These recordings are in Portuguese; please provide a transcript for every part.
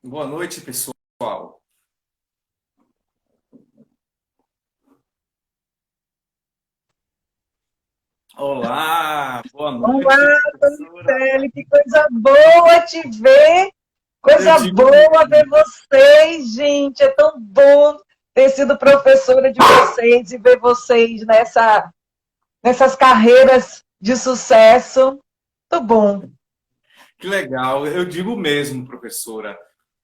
Boa noite, pessoal. Olá, boa Olá, noite, professora. Daniele, que coisa boa te ver, Eu coisa digo boa ver mesmo. vocês, gente. É tão bom ter sido professora de vocês e ver vocês nessas carreiras de sucesso. Muito bom. Que legal. Eu digo mesmo, professora.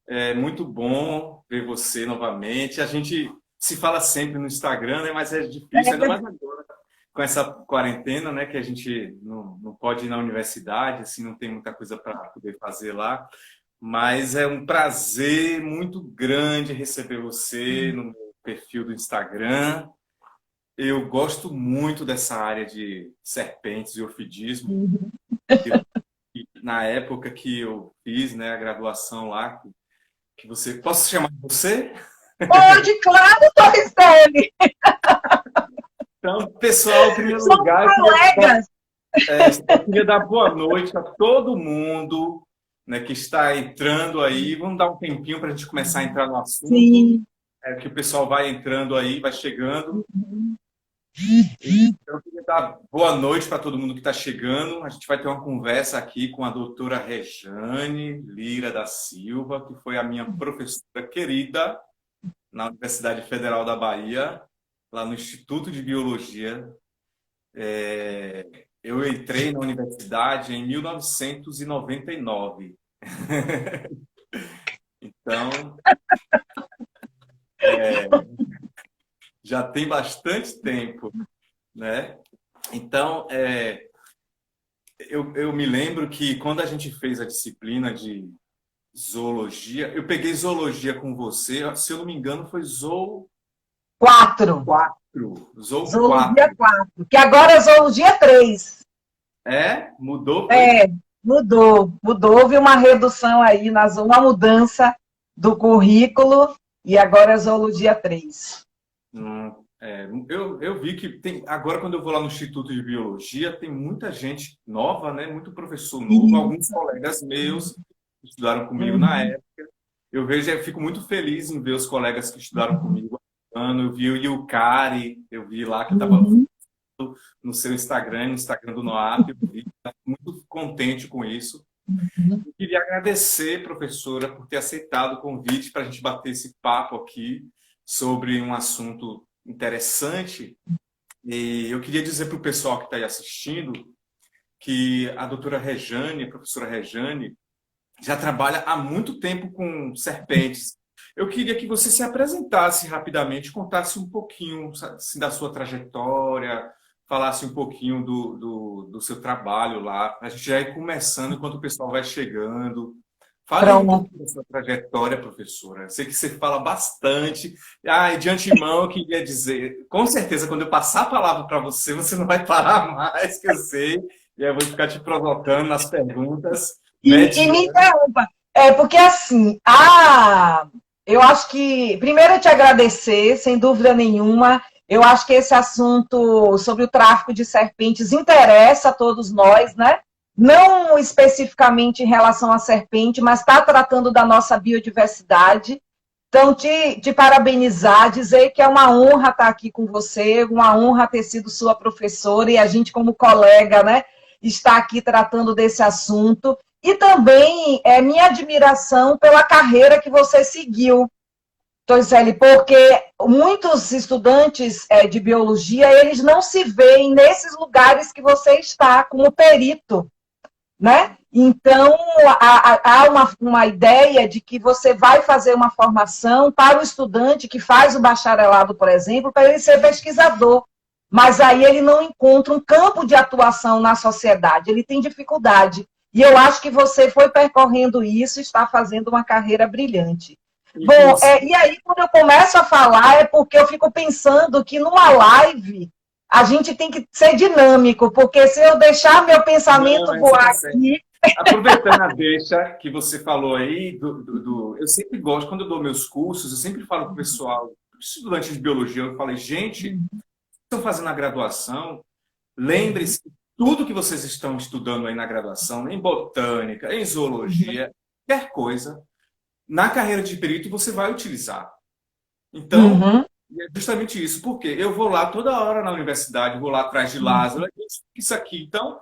É muito bom ver você novamente. A gente se fala sempre no Instagram, né? Mas é difícil, ainda mais agora, com essa quarentena, né? Que a gente não pode ir na universidade, assim, não tem muita coisa para poder fazer lá. Mas é um prazer muito grande receber você no meu perfil do Instagram. Eu gosto muito dessa área de serpentes e orfidismo, que na época que eu fiz, né, a graduação lá, que você... Posso chamar de você? Pode, claro, Torricelli. Então, pessoal, em primeiro Somos lugar, colegas. eu queria dar boa noite a todo mundo, né, que está entrando aí. Vamos dar um tempinho para a gente começar a entrar no assunto, Sim. que o pessoal vai entrando aí, vai chegando. Eu queria dar boa noite para todo mundo que está chegando. A gente vai ter uma conversa aqui com a doutora Rejane Lira da Silva, que foi a minha professora querida na Universidade Federal da Bahia, lá no Instituto de Biologia. Eu entrei na universidade em 1999. Então, já tem bastante tempo, né? Então, eu me lembro que quando a gente fez a disciplina de zoologia, eu peguei zoologia com você, se eu não me engano, foi Zoo Quatro. 4. Zoo Zoologia 4. 4. Que agora é Zoologia 3. É? Mudou, foi? É, mudou. Houve uma redução aí, uma mudança do currículo e agora é Zoologia 3. Eu vi que tem. Agora, quando eu vou lá no Instituto de Biologia, tem muita gente nova, né? Muito professor novo, Sim. alguns colegas meus que estudaram comigo na Uhum, época. Eu vejo, eu fico muito feliz em ver os colegas que estudaram comigo. Eu vi o Yukari, eu vi lá que estava uhum, no seu Instagram, no Instagram do NOAP, eu vi, muito contente com isso. uhum. Eu queria agradecer, professora, por ter aceitado o convite para a gente bater esse papo aqui sobre um assunto interessante. E eu queria dizer para o pessoal que está aí assistindo que a doutora Rejane, a professora Rejane, já trabalha há muito tempo com serpentes. Eu queria que você se apresentasse rapidamente, contasse um pouquinho assim, da sua trajetória, falasse um pouquinho do seu trabalho lá. A gente já ir começando enquanto o pessoal vai chegando. Fale aí um Pronto. pouquinho da sua trajetória, professora. Eu sei que você fala bastante. Ah, e de antemão eu queria dizer, com certeza, quando eu passar a palavra para você, você não vai parar mais, que eu sei. E aí eu vou ficar te provocando nas perguntas. E me interrompa. É porque assim, eu acho que primeiro eu te agradecer, sem dúvida nenhuma. Eu acho que esse assunto sobre o tráfico de serpentes interessa a todos nós, né? Não especificamente em relação à serpente, mas está tratando da nossa biodiversidade. Então, te parabenizar, dizer que é uma honra estar aqui com você, uma honra ter sido sua professora e a gente, como colega, né, está aqui tratando desse assunto. E também é minha admiração pela carreira que você seguiu, Toisele, porque muitos estudantes de biologia, eles não se veem nesses lugares que você está, como perito, né? Então, há uma ideia de que você vai fazer uma formação para o estudante que faz o bacharelado, por exemplo, para ele ser pesquisador. Mas aí ele não encontra um campo de atuação na sociedade, ele tem dificuldade. E eu acho que você foi percorrendo isso e está fazendo uma carreira brilhante. Bom, Inclusive, e aí quando eu começo a falar é porque eu fico pensando que numa live a gente tem que ser dinâmico, porque se eu deixar meu não, pensamento você está voar certo. aqui. Aproveitando a deixa que você falou aí, eu sempre gosto, quando eu dou meus cursos, eu sempre falo para o pessoal, estudantes de biologia, eu falei, gente, estão fazendo a graduação, lembre-se, tudo que vocês estão estudando aí na graduação, em botânica, em zoologia, qualquer coisa, na carreira de perito você vai utilizar. Então, Uhum. é justamente isso. Por quê? Eu vou lá toda hora na universidade, vou lá atrás de Lázaro, isso aqui. Então,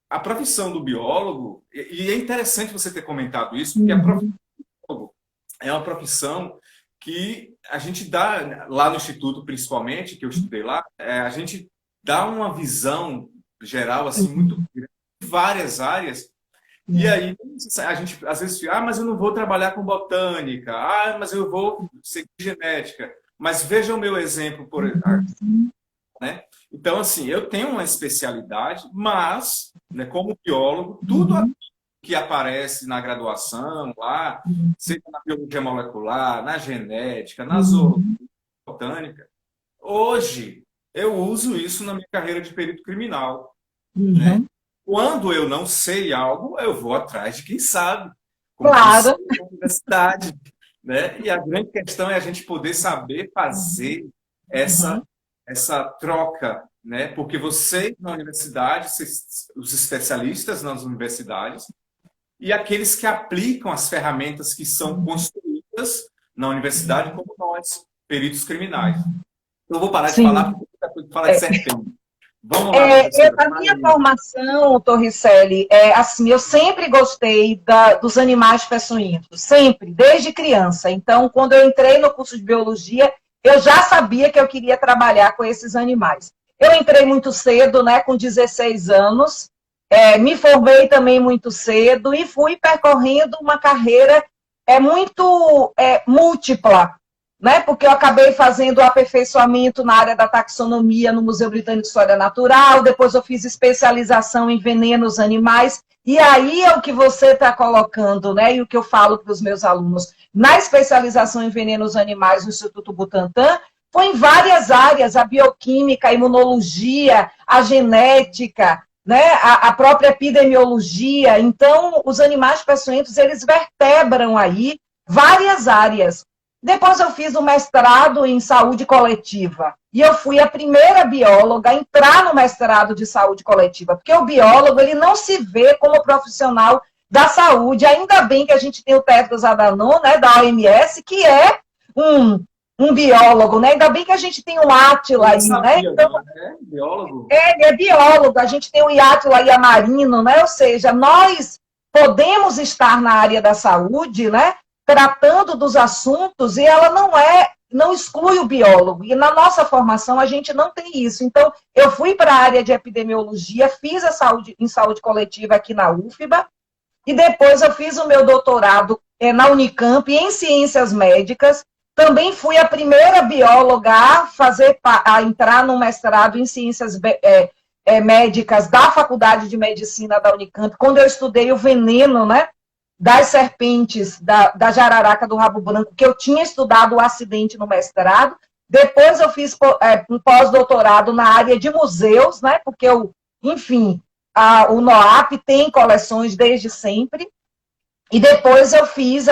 a profissão do biólogo, e é interessante você ter comentado isso, porque a profissão Uhum. do biólogo é uma profissão que a gente dá, lá no Instituto principalmente, que eu estudei lá, a gente dá uma visão geral, assim, muito grande, de várias áreas, e Uhum. aí a gente às vezes fica, mas eu não vou trabalhar com botânica, mas eu vou seguir genética. Mas veja o meu exemplo, por exemplo, Uhum. né? Então, assim, eu tenho uma especialidade, mas, né, como biólogo, tudo Uhum. que aparece na graduação lá, seja na biologia molecular, na genética, na zoologia Uhum. botânica, hoje eu uso isso na minha carreira de perito criminal, né? Uhum. Quando eu não sei algo, eu vou atrás de quem sabe, como você Claro. na universidade, né? E a grande questão é a gente poder saber fazer essa Uhum. essa troca, né? Porque você na universidade, os especialistas nas universidades e aqueles que aplicam as ferramentas que são construídas na universidade, como nós, peritos criminais. Eu vou parar de falar Sim. porque muita coisa fala de serpente. Vamos lá, É, professora. a Fala minha aí. formação, Torricelli, é assim, eu sempre gostei dos animais peçonhentos, sempre, desde criança. Então, quando eu entrei no curso de biologia, eu já sabia que eu queria trabalhar com esses animais. Eu entrei muito cedo, né, com 16 anos, me formei também muito cedo e fui percorrendo uma carreira muito múltipla, né? Porque eu acabei fazendo o aperfeiçoamento na área da taxonomia no Museu Britânico de História Natural, depois eu fiz especialização em venenos animais, e aí é o que você está colocando, né? E o que eu falo para os meus alunos. Na especialização em venenos animais no Instituto Butantan, foi em várias áreas, a bioquímica, a imunologia, a genética, né? A própria epidemiologia. Então, os animais peçonhentos, eles vertebram aí várias áreas. Depois eu fiz o mestrado em saúde coletiva. E eu fui a primeira bióloga a entrar no mestrado de saúde coletiva, porque o biólogo ele não se vê como profissional da saúde. Ainda bem que a gente tem o Tedros Adhanom, né, da OMS, que é um, um biólogo, né? Ainda bem que a gente tem o Eu Átila não aí, né? sabia, Então, não. É biólogo? ele é biólogo, a gente tem o Átila Yamarino, né? Ou seja, nós podemos estar na área da saúde, né? Tratando dos assuntos e ela não exclui o biólogo. E na nossa formação a gente não tem isso. Então, eu fui para a área de epidemiologia, fiz a saúde em saúde coletiva aqui na UFBA, e depois eu fiz o meu doutorado na Unicamp em ciências médicas. Também fui a primeira bióloga a entrar no mestrado em ciências médicas da Faculdade de Medicina da Unicamp, quando eu estudei o veneno, né, das serpentes da jararaca do rabo branco, que eu tinha estudado o acidente no mestrado. Depois eu fiz um pós-doutorado na área de museus, né, porque eu, enfim, o NOAP tem coleções desde sempre. E depois eu fiz,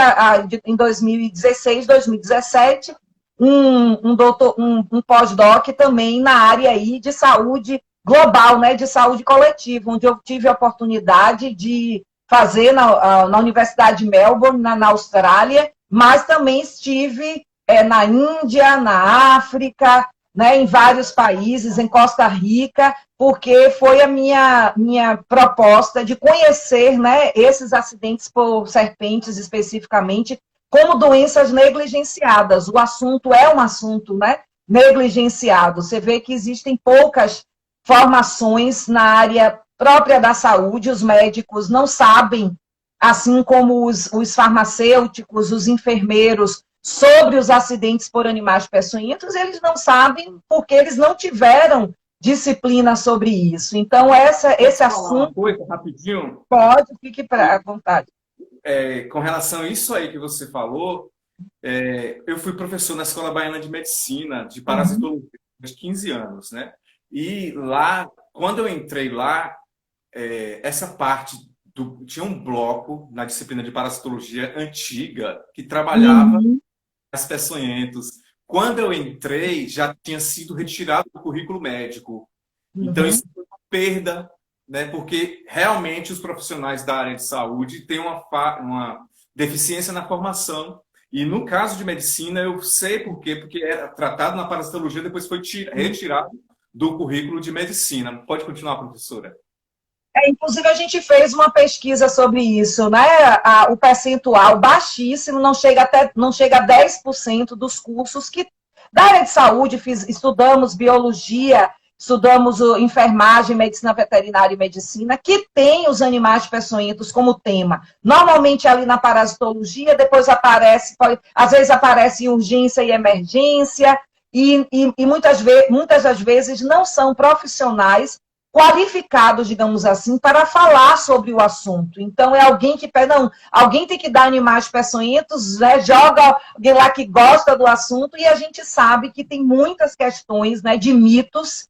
em 2016, 2017, um pós-doc também na área aí de saúde global, né, de saúde coletiva, onde eu tive a oportunidade de fazer na Universidade de Melbourne, na Austrália, mas também estive na Índia, na África, né, em vários países, em Costa Rica, porque foi a minha proposta de conhecer, né, esses acidentes por serpentes especificamente como doenças negligenciadas. O assunto é um assunto, né, negligenciado. Você vê que existem poucas formações na área própria da saúde, os médicos não sabem, assim como os farmacêuticos, os enfermeiros, sobre os acidentes por animais peçonhentos, eles não sabem porque eles não tiveram disciplina sobre isso. Então, Posso esse falar uma assunto coisa rapidinho? pode, fique à vontade. Com relação a isso aí que você falou, eu fui professor na Escola Baiana de Medicina, de Uhum, parasitologia, de 15 anos, né? E lá, quando eu entrei lá, essa parte tinha um bloco na disciplina de parasitologia antiga que trabalhava uhum, as peçonhentos. Quando eu entrei, já tinha sido retirado do currículo médico. Então, uhum, isso foi uma perda, né? Porque realmente os profissionais da área de saúde têm uma deficiência na formação. E no caso de medicina, eu sei por quê, porque era tratado na parasitologia, depois foi retirado do currículo de medicina. Pode continuar, professora. Inclusive, a gente fez uma pesquisa sobre isso, né? O percentual baixíssimo, não chega a 10% dos cursos que, da área de saúde, estudamos biologia, estudamos enfermagem, medicina veterinária e medicina, que tem os animais peçonhentos como tema. Normalmente ali na parasitologia, depois aparece, às vezes aparece em urgência e emergência, e muitas das vezes não são profissionais qualificados, digamos assim, para falar sobre o assunto. Então, é alguém que não, alguém tem que dar animais peçonhentos, né, joga alguém lá que gosta do assunto, e a gente sabe que tem muitas questões, né, de mitos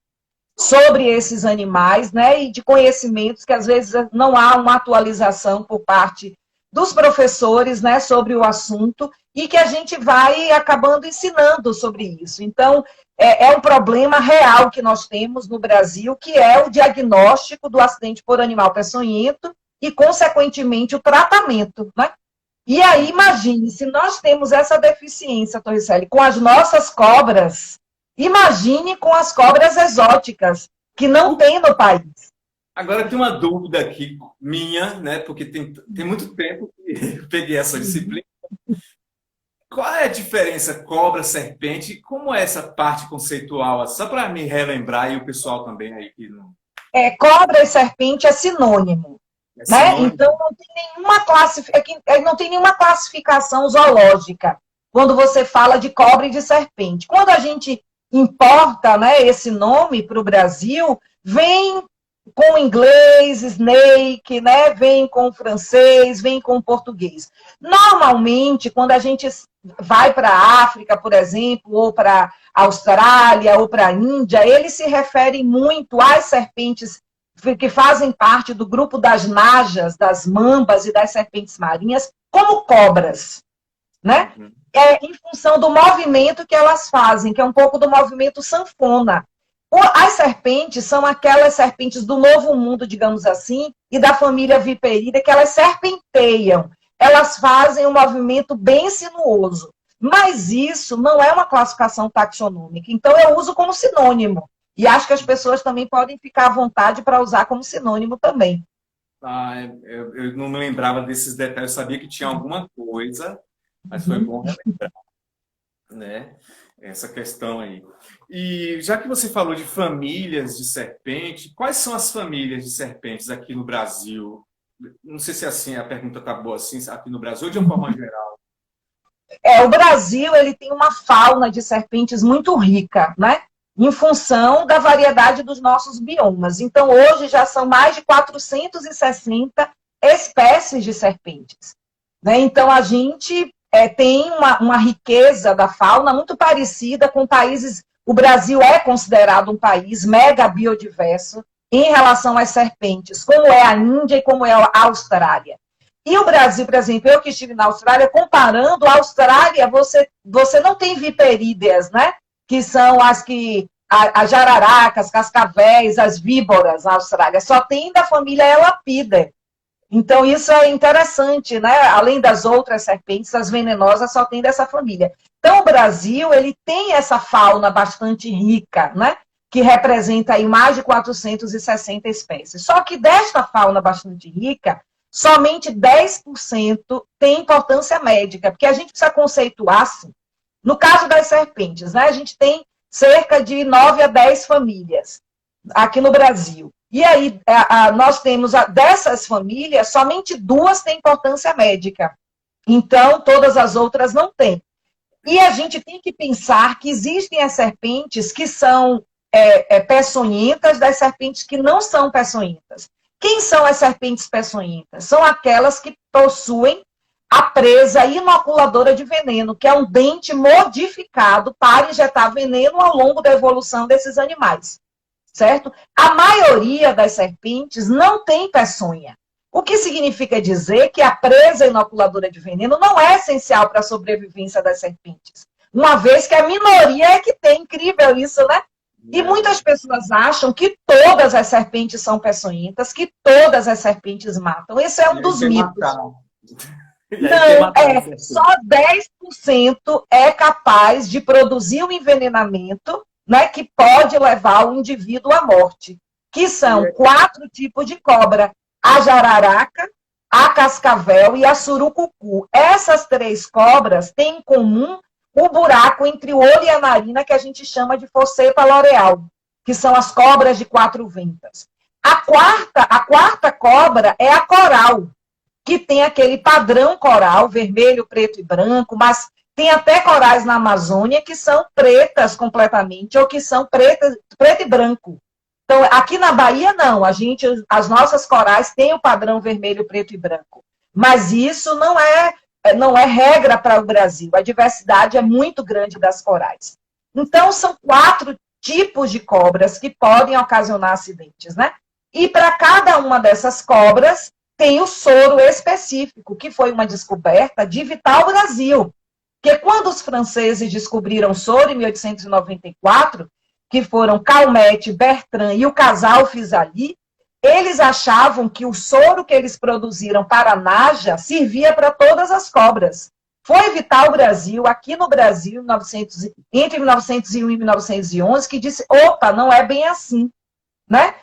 sobre esses animais, né, e de conhecimentos que às vezes não há uma atualização por parte dos professores, né, sobre o assunto, e que a gente vai acabando ensinando sobre isso. Então, é um problema real que nós temos no Brasil, que é o diagnóstico do acidente por animal peçonhento e, consequentemente, o tratamento, né? E aí, imagine, se nós temos essa deficiência, Torricelli, com as nossas cobras, imagine com as cobras exóticas, que não tem no país. Agora tem uma dúvida aqui minha, né? Porque tem muito tempo que eu peguei essa disciplina. Qual é a diferença cobra-serpente? Como é essa parte conceitual? Só para me relembrar e o pessoal também aí que não... Cobra e serpente é sinônimo. Né? Então não tem nenhuma classificação zoológica quando você fala de cobra e de serpente. Quando a gente importa, né, esse nome para o Brasil, vem com o inglês, snake, né? Vem com o francês, vem com o português. Normalmente, quando a gente vai para a África, por exemplo, ou para a Austrália, ou para a Índia, eles se referem muito às serpentes que fazem parte do grupo das najas, das mambas e das serpentes marinhas, como cobras, né? Em função do movimento que elas fazem, que é um pouco do movimento sanfona. As serpentes são aquelas serpentes do Novo Mundo, digamos assim, e da família Viperida, que elas serpenteiam. Elas fazem um movimento bem sinuoso. Mas isso não é uma classificação taxonômica. Então, eu uso como sinônimo. E acho que as pessoas também podem ficar à vontade para usar como sinônimo também. Eu não me lembrava desses detalhes. Eu sabia que tinha alguma coisa, mas foi bom relembrar, né? Essa questão aí. E já que você falou de famílias de serpente, quais são as famílias de serpentes aqui no Brasil? Não sei se assim a pergunta está boa assim, aqui no Brasil, ou de uma forma geral. O Brasil ele tem uma fauna de serpentes muito rica, né? Em função da variedade dos nossos biomas. Então, hoje já são mais de 460 espécies de serpentes, né? Então, a gente tem uma riqueza da fauna muito parecida com países... O Brasil é considerado um país mega biodiverso em relação às serpentes, como é a Índia e como é a Austrália. E o Brasil, por exemplo, eu que estive na Austrália, comparando a Austrália, você não tem viperídeas, né? Que são as jararacas, cascavéis, as víboras na Austrália. Só tem da família Elapidae. Então, isso é interessante, né? Além das outras serpentes, as venenosas só tem dessa família. Então, o Brasil, ele tem essa fauna bastante rica, né? Que representa aí mais de 460 espécies. Só que desta fauna bastante rica, somente 10% tem importância médica, porque a gente precisa conceituar, assim. No caso das serpentes, né? A gente tem cerca de 9 a 10 famílias aqui no Brasil. E aí, nós temos, dessas famílias, somente 2 têm importância médica. Então, todas as outras não têm. E a gente tem que pensar que existem as serpentes que são peçonhentas das serpentes que não são peçonhentas. Quem são as serpentes peçonhentas? São aquelas que possuem a presa inoculadora de veneno, que é um dente modificado para injetar veneno ao longo da evolução desses animais. Certo? A maioria das serpentes não tem peçonha. O que significa dizer que a presa inoculadora de veneno não é essencial para a sobrevivência das serpentes. Uma vez que a minoria é que tem. Incrível isso, né? E muitas pessoas acham que todas as serpentes são peçonhentas, que todas as serpentes matam. Esse é um dos mitos. E aí quer Não, matar as só pessoas. 10% é capaz de produzir um envenenamento, né, que pode levar o indivíduo à morte, que são 4 tipos de cobra: a jararaca, a cascavel e a surucucu. Essas 3 cobras têm em comum o buraco entre o olho e a narina, que a gente chama de fosseta loreal, que são as cobras de 4 ventas. A quarta cobra é a coral, que tem aquele padrão coral, vermelho, preto e branco, mas tem até corais na Amazônia que são pretas completamente, ou que são pretas, preto e branco. Então, aqui na Bahia, não. As nossas corais têm o padrão vermelho, preto e branco. Mas isso não é regra para o Brasil. A diversidade é muito grande das corais. Então, são 4 tipos de cobras que podem ocasionar acidentes, né? E para cada uma dessas cobras, tem o soro específico, que foi uma descoberta de Vital Brasil. Porque quando os franceses descobriram o soro em 1894, que foram Calmette, Bertrand e o casal Fisali, eles achavam que o soro que eles produziram para a Naja servia para todas as cobras. Foi Vital Brasil, aqui no Brasil, entre 1901 e 1911, que disse, opa, não é bem assim, né?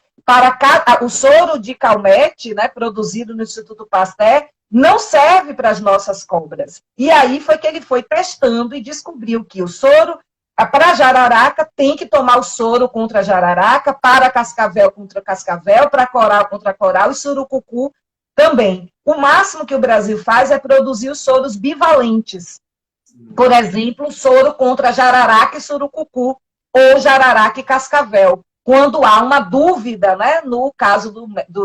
O soro de Calmette, né, produzido no Instituto Pasteur, não serve para as nossas cobras. E aí foi que ele foi testando e descobriu que o soro, para a jararaca, tem que tomar o soro contra a jararaca, para cascavel contra cascavel, para coral contra coral e surucucu também. O máximo que o Brasil faz é produzir os soros bivalentes. Por exemplo, soro contra jararaca e surucucu, ou jararaca e cascavel, quando há uma dúvida, né, no caso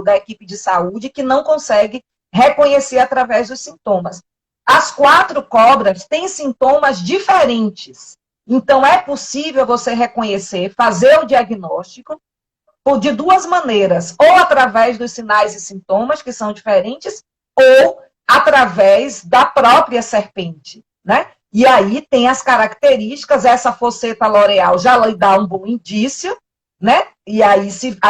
da equipe de saúde, que não consegue reconhecer através dos sintomas. As 4 cobras têm sintomas diferentes. Então, é possível você reconhecer, fazer o diagnóstico de 2 maneiras, ou através dos sinais e sintomas, que são diferentes, ou através da própria serpente, né? E aí tem as características, essa fosseta loreal já lhe dá um bom indício, né? E aí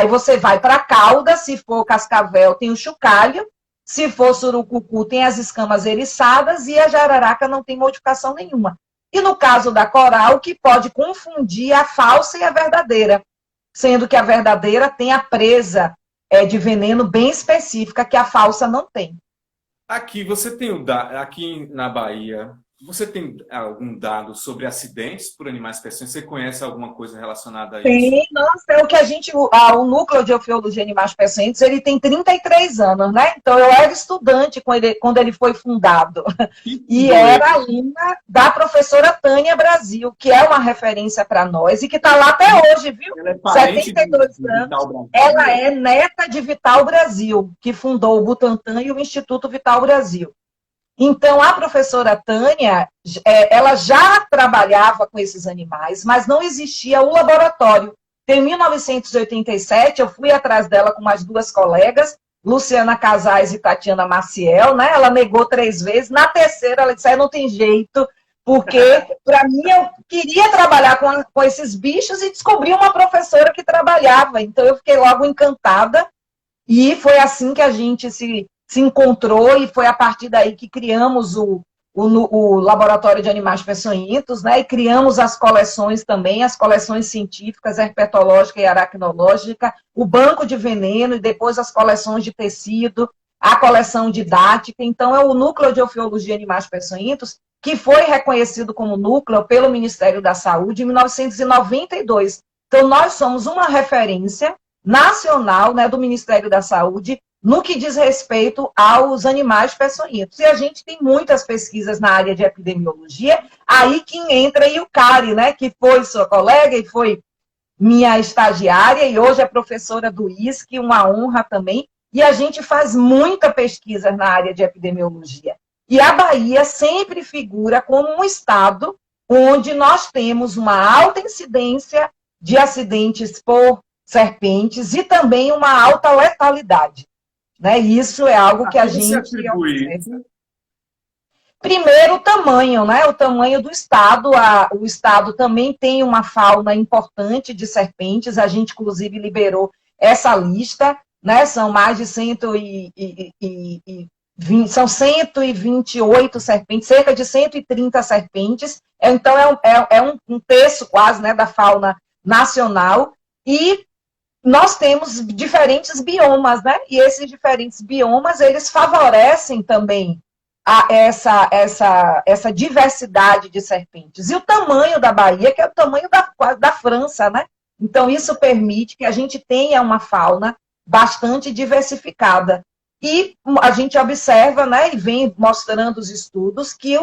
você vai para a cauda, se for cascavel tem o chocalho, se for surucucu tem as escamas eriçadas e a jararaca não tem modificação nenhuma. E no caso da coral, que pode confundir a falsa e a verdadeira, sendo que a verdadeira tem a presa de veneno bem específica que a falsa não tem. Aqui aqui na Bahia, você tem algum dado sobre acidentes por animais peçonhentos? Você conhece alguma coisa relacionada a isso? Tem, nossa, é o que o Núcleo de Ofiologia de Animais Peçonhentos, ele tem 33 anos, né? Então, eu era estudante quando ele foi fundado. E era aluna da professora Tânia Brasil, que é uma referência para nós e que está lá até hoje, viu? Ela é parente 72 de anos. Vital Brasil. Ela é neta de Vital Brasil, que fundou o Butantan e o Instituto Vital Brasil. Então, a professora Tânia, ela já trabalhava com esses animais, mas não existia o laboratório. Em 1987, eu fui atrás dela com mais 2 colegas, Luciana Casais e Tatiana Maciel, né? Ela negou 3 vezes, na terceira ela disse, não tem jeito, porque, para mim, eu queria trabalhar com esses bichos e descobri uma professora que trabalhava. Então, eu fiquei logo encantada, e foi assim que a gente se encontrou e foi a partir daí que criamos o Laboratório de Animais Peçonhentos, né? E criamos as coleções também, as coleções científicas, herpetológica e aracnológica, o banco de veneno e depois as coleções de tecido, a coleção didática. Então, é o Núcleo de Ofiologia de Animais Peçonhentos que foi reconhecido como núcleo pelo Ministério da Saúde em 1992. Então, nós somos uma referência nacional, né, do Ministério da Saúde no que diz respeito aos animais peçonhentos. E a gente tem muitas pesquisas na área de epidemiologia, aí que entra aí o Cari, né, que foi sua colega e foi minha estagiária, e hoje é professora do ISC, uma honra também, e a gente faz muita pesquisa na área de epidemiologia. E a Bahia sempre figura como um estado onde nós temos uma alta incidência de acidentes por serpentes e também uma alta letalidade. Né? Isso é algo que a gente observa. Primeiro, o tamanho, né? O tamanho do estado. O estado também tem uma fauna importante de serpentes. A gente, inclusive, liberou essa lista, né? São mais de são 128 serpentes, cerca de 130 serpentes, então um terço quase, né, da fauna nacional, e nós temos diferentes biomas, né? E esses diferentes biomas, eles favorecem também essa diversidade de serpentes. E o tamanho da Bahia, que é o tamanho da França, né? Então, isso permite que a gente tenha uma fauna bastante diversificada. E a gente observa, né, e vem mostrando os estudos, que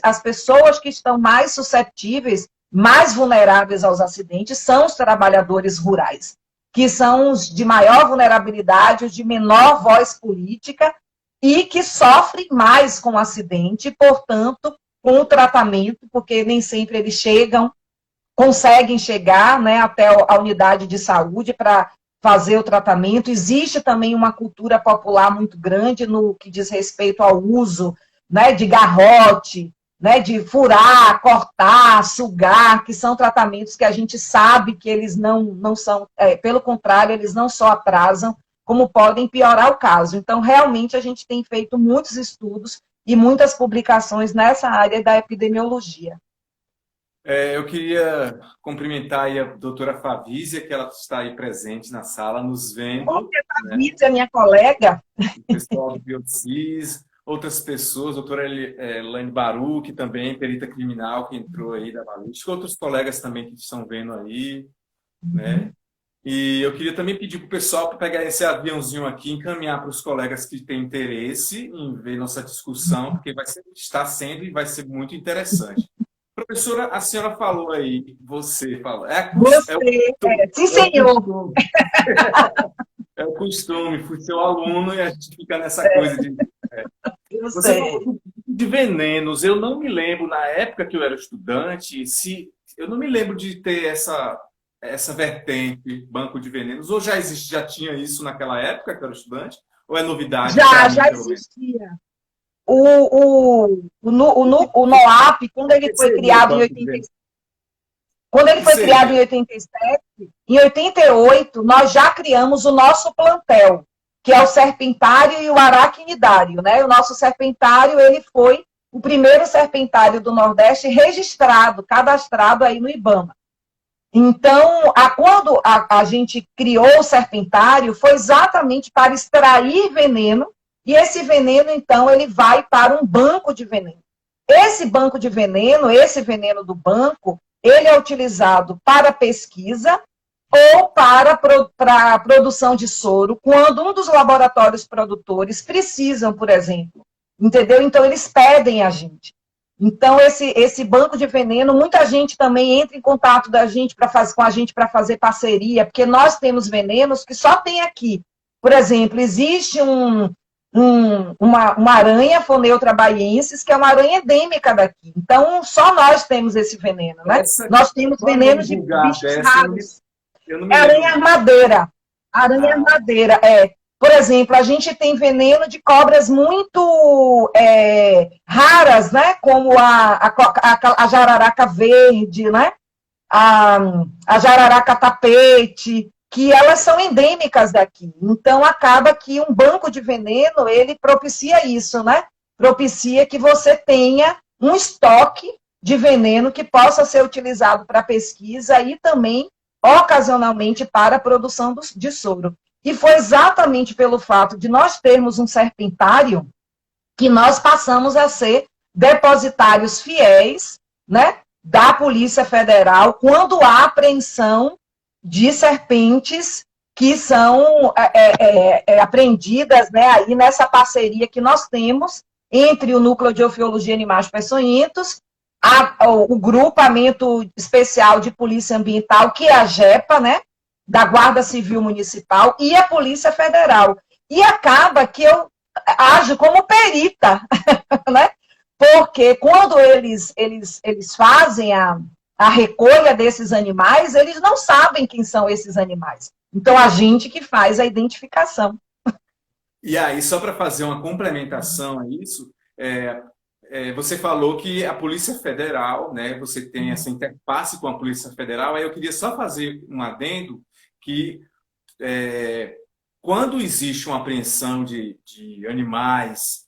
as pessoas que estão mais suscetíveis, mais vulneráveis aos acidentes, são os trabalhadores rurais, que são os de maior vulnerabilidade, os de menor voz política, e que sofrem mais com o acidente, portanto, com o tratamento, porque nem sempre eles conseguem chegar, né, até a unidade de saúde para fazer o tratamento. Existe também uma cultura popular muito grande no que diz respeito ao uso, né, de garrote, né, de furar, cortar, sugar, que são tratamentos que a gente sabe que eles não são, pelo contrário, eles não só atrasam, como podem piorar o caso. Então, realmente, a gente tem feito muitos estudos e muitas publicações nessa área da epidemiologia. Eu queria cumprimentar aí a doutora Favísia, que ela está aí presente na sala, nos vendo. Favísia, minha colega. O pessoal do Biocis, outras pessoas, a doutora Elaine Baruch, também, perita criminal, que entrou aí da balística, outros colegas também que estão vendo aí, né? E eu queria também pedir para o pessoal para pegar esse aviãozinho aqui e encaminhar para os colegas que têm interesse em ver nossa discussão, porque está sendo e vai ser muito interessante. Professora, a senhora falou aí, você falou. Sim, senhor. É o costume, fui seu aluno e a gente fica nessa coisa de. Você falou de venenos. Eu não me lembro, na época que eu era estudante, eu não me lembro de ter essa vertente, banco de venenos. Ou já tinha isso naquela época que eu era estudante? Ou é novidade? Já existia. O NOAP, quando ele foi criado em 87, quando ele foi criado em 87, em 88, nós já criamos o nosso plantel, que é o serpentário e o aracnidário, né? O nosso serpentário, ele foi o primeiro serpentário do Nordeste registrado, cadastrado aí no IBAMA. Então, quando a gente criou o serpentário, foi exatamente para extrair veneno, e esse veneno, então, ele vai para um banco de veneno. Esse banco de veneno, esse veneno do banco, ele é utilizado para pesquisa ou para a produção de soro, quando um dos laboratórios produtores precisam, por exemplo. Entendeu? Então, eles pedem a gente. Então, esse banco de veneno, muita gente também entra em contato com a gente para fazer parceria, porque nós temos venenos que só tem aqui. Por exemplo, existe uma aranha Foneutra baiensis, que é uma aranha endêmica daqui. Então, só nós temos esse veneno, né? Nós temos venenos de bichos raros. É aranha armadeira. Aranha armadeira, Por exemplo, a gente tem veneno de cobras muito raras, né? Como a jararaca verde, né? A jararaca tapete, que elas são endêmicas daqui. Então, acaba que um banco de veneno, ele propicia isso, né? Propicia que você tenha um estoque de veneno que possa ser utilizado para pesquisa e também, ocasionalmente, para a produção de soro. E foi exatamente pelo fato de nós termos um serpentário que nós passamos a ser depositários fiéis, né, da Polícia Federal quando há apreensão de serpentes que são apreendidas, né, aí nessa parceria que nós temos entre o Núcleo de Ofiologia e Animais Peçonhentos, o Grupamento Especial de Polícia Ambiental, que é a GEPA, né, da Guarda Civil Municipal, e a Polícia Federal. E acaba que eu ajo como perita, né? Porque quando eles fazem a recolha desses animais, eles não sabem quem são esses animais. Então, a gente que faz a identificação. E aí, só para fazer uma complementação a isso, você falou que a Polícia Federal, né, você tem essa interface com a Polícia Federal, aí eu queria só fazer um adendo que quando existe uma apreensão de animais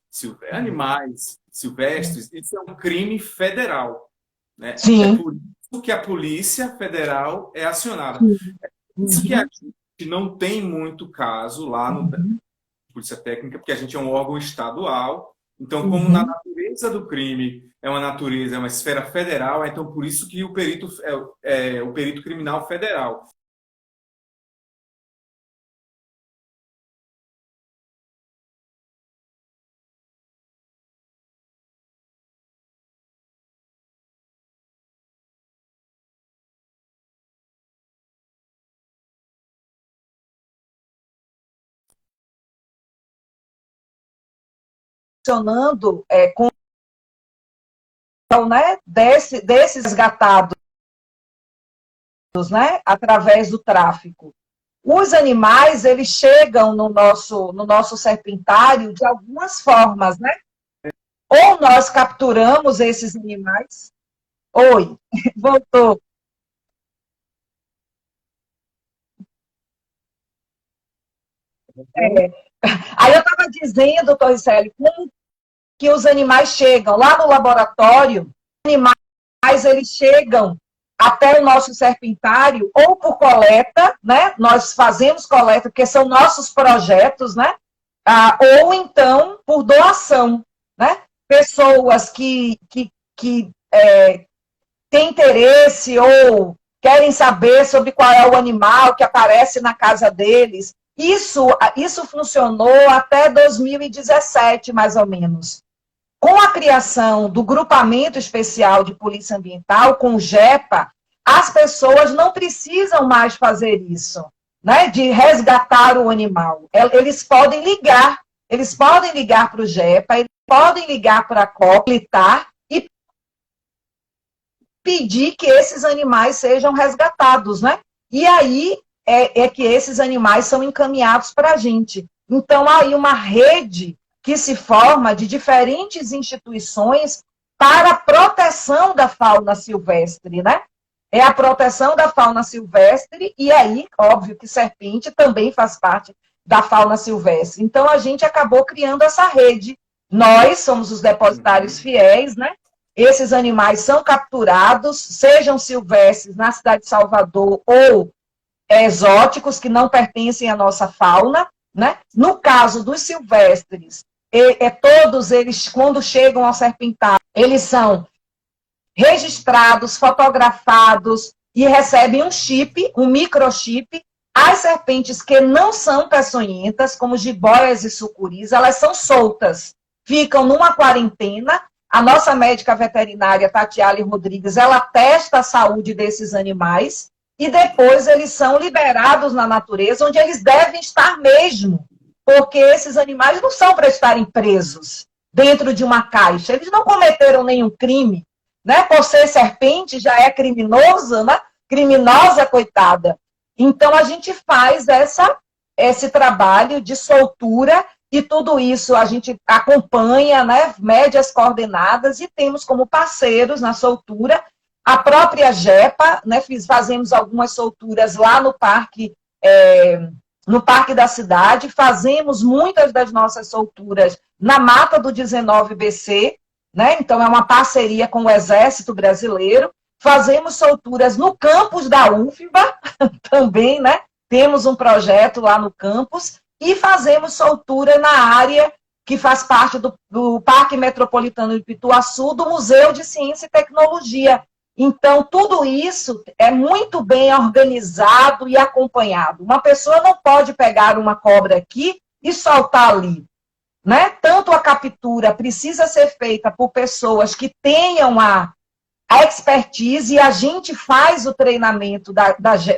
animais silvestres, isso é um crime federal, né? É Sim. por isso que a Polícia Federal é acionada. Isso que a Uhum. gente não tem muito caso lá no Uhum. Polícia Técnica, porque a gente é um órgão estadual. Então, como na Uhum. natureza do crime é uma natureza, é uma esfera federal, então por isso que o perito é o perito criminal federal. Funcionando com, né, desses resgatados, né, através do tráfico. Os animais, eles chegam no nosso serpentário de algumas formas, né? Ou nós capturamos esses animais. Oi, voltou. Aí eu estava dizendo, Torricelli, como que os animais chegam lá no laboratório, os animais eles chegam até o nosso serpentário ou por coleta, né? Nós fazemos coleta, porque são nossos projetos, né? Ou então por doação, né? Pessoas que têm interesse ou querem saber sobre qual é o animal que aparece na casa deles. Isso funcionou até 2017, mais ou menos. Com a criação do Grupamento Especial de Polícia Ambiental, com o GEPA, as pessoas não precisam mais fazer isso, né, de resgatar o animal. Eles podem ligar para o GEPA, eles podem ligar para a COPLITAR e pedir que esses animais sejam resgatados, né? E aí é que esses animais são encaminhados para a gente. Então, há aí uma rede que se forma de diferentes instituições para a proteção da fauna silvestre, né? É a proteção da fauna silvestre, e aí, óbvio que serpente também faz parte da fauna silvestre. Então, a gente acabou criando essa rede. Nós somos os depositários fiéis, né? Esses animais são capturados, sejam silvestres na cidade de Salvador ou exóticos que não pertencem à nossa fauna, né? No caso dos silvestres, todos eles, quando chegam ao serpentário, eles são registrados, fotografados e recebem um chip, um microchip. As serpentes que não são peçonhentas, como jiboias e sucuris, elas são soltas, ficam numa quarentena. A nossa médica veterinária, Tatiane Rodrigues, ela testa a saúde desses animais e depois eles são liberados na natureza, onde eles devem estar mesmo, porque esses animais não são para estarem presos dentro de uma caixa. Eles não cometeram nenhum crime, né? Por ser serpente já é criminoso, né? Criminosa, coitada. Então a gente faz esse trabalho de soltura e tudo isso a gente acompanha, né? Mede as coordenadas e temos como parceiros na soltura a própria GEPA, né? Fazemos algumas solturas lá no parque da cidade, fazemos muitas das nossas solturas na Mata do 19BC, né? Então é uma parceria com o Exército Brasileiro. Fazemos solturas no campus da UFBA também, né? Temos um projeto lá no campus e fazemos soltura na área que faz parte do Parque Metropolitano de Pituaçu, do Museu de Ciência e Tecnologia. Então, tudo isso é muito bem organizado e acompanhado. Uma pessoa não pode pegar uma cobra aqui e soltar ali, né? Tanto a captura precisa ser feita por pessoas que tenham a expertise, e a gente faz o treinamento